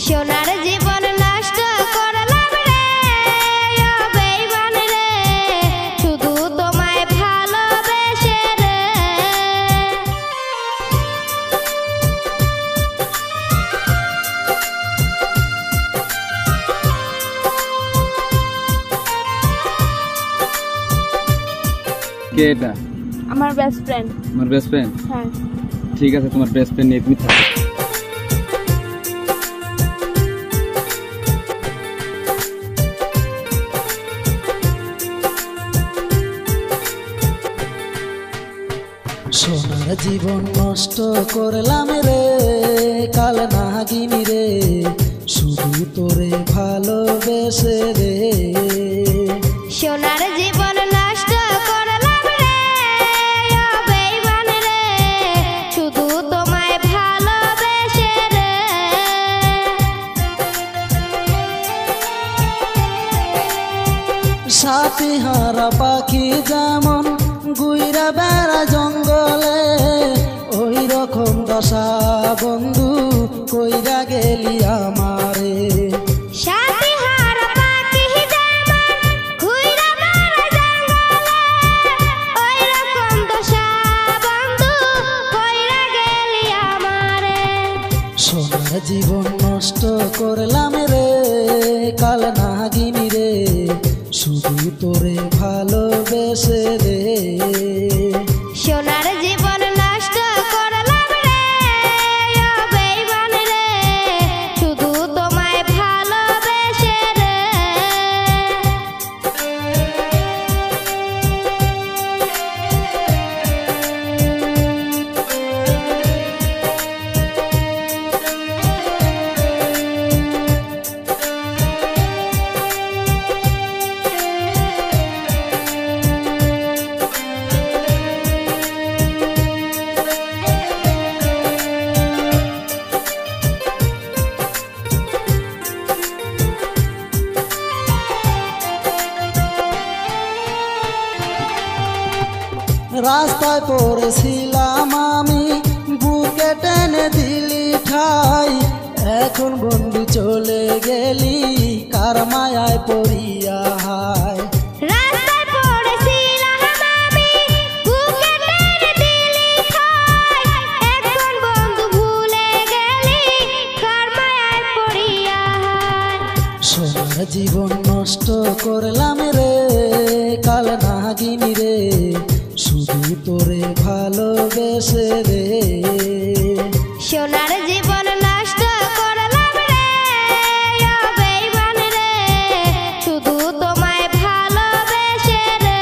সোনার জীবন নষ্ট করলাম রে ও বেঈমান রে, শুধু তোমায় ভালোবেসে রে। কে এটা? আমার বেস্ট ফ্রেন্ড। আমার বেস্ট ফ্রেন্ড? হ্যাঁ। ঠিক আছে, তোমার বেস্ট ফ্রেন্ড নিয়ে তুমি থাকো। সোনার জীবন নষ্ট করলাম রে কাল নাগিনী রে, শুধু তোরে ভালোবেসে রে। সোনার জীবন নষ্ট করলাম রে ও বেঈমান রে, শুধু তোমায় ভালোবেসে রে। সাথী হারা পাখি যেমন গুইরা বেড়া জঙ্গলে, ওই রকম দশা বন্ধু কইরা গেলি আমারে। সাথী হারা পাখি যেমন ঘুইরা বেড়া জঙ্গলে, ওই রকম দশা বন্ধু কইরা গেলি আমারে। সোনার জীবন নষ্ট করলাম রে কাল নাগিনী রে, শুধু তোরে ভালোবেসে রে। সোনার জীবন নষ্ট করলাম রে ও বেঈমান রে, শুধু তোমায় ভালোবেসে রে। রাস্তায় পড়েছিলাম আমি, বুকে টেনে দিলি ঠাই, এখন বন্ধু চলে গেলি কার মায়ায় পড়িয়া হায়। রাস্তায় পড়েছিলাম আমি, বুকে টেনে দিলি ঠাই, এখন বন্ধু ভুলে গেলি কার মায়ায় পড়িয়া হায়। সোনার জীবন নষ্ট করলাম রে কাল নাগিনী রে, শুধু তোরে ভালোবেসে রে। সোনার জীবন নষ্ট করলাম রে ও বেঈমান রে, শুধু তোমায় ভালোবেসে রে।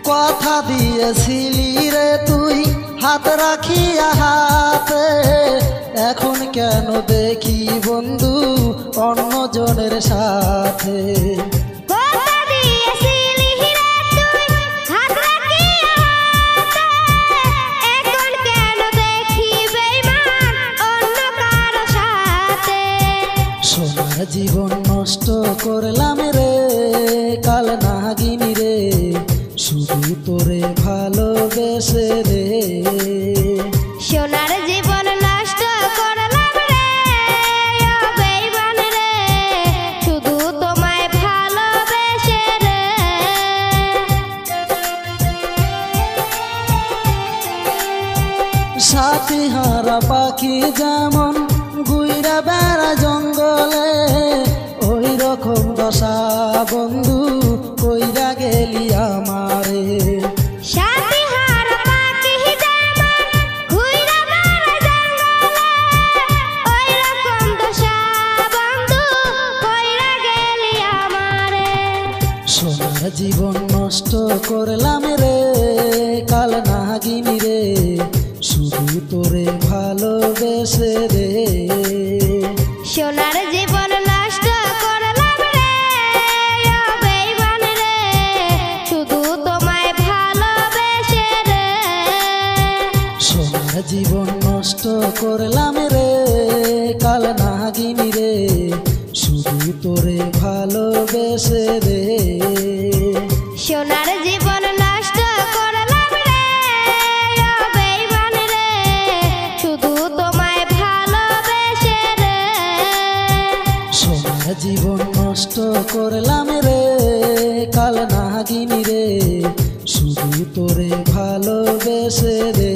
কথা দিয়েছিলি রে তুই হাত রাখিয়া হাতে, এখন কেন দেখি বন্ধু অন্যজনের সাথে। কথা দিয়েছিলি রে তুই হাত রাখিয়া হাতে, এখন কেন দেখি বেঈমান অন্য কারো সাথে। সোনার জীবন নষ্ট করলাম রে কাল নাগিনী রে, শুধু তোরে ভালোবেসে রে। সোনার জীবন নষ্ট করলাম রে ও বেঈমান রে, শুধু তোমায় ভালোবেসে রে। সাথী হারা পাখি যেমন গুইরা বেড়া জঙ্গলে, ওই রকম দশা বন্ধু কইরা গেলি আমারে। সাথী হারা পাখি যেমন ঘুইরা বেড়া জঙ্গলে, ওই রকম দশা বন্ধু কইরা গেলি আমারে। সোনার জীবন নষ্ট করলাম রে কাল নাগিনী রে, সোনার জীবন নষ্ট করলাম রে কাল নাগিনী রে, শুধু তোরে ভালোবেসে রে। সোনার জীবন নষ্ট করলাম রে ও বেঈমান রে, শুধু তোমায় ভালোবেসে রে। সোনার জীবন নষ্ট করলাম রে কাল নাগিনী রে, শুধু তোরে ভালোবেসে রে।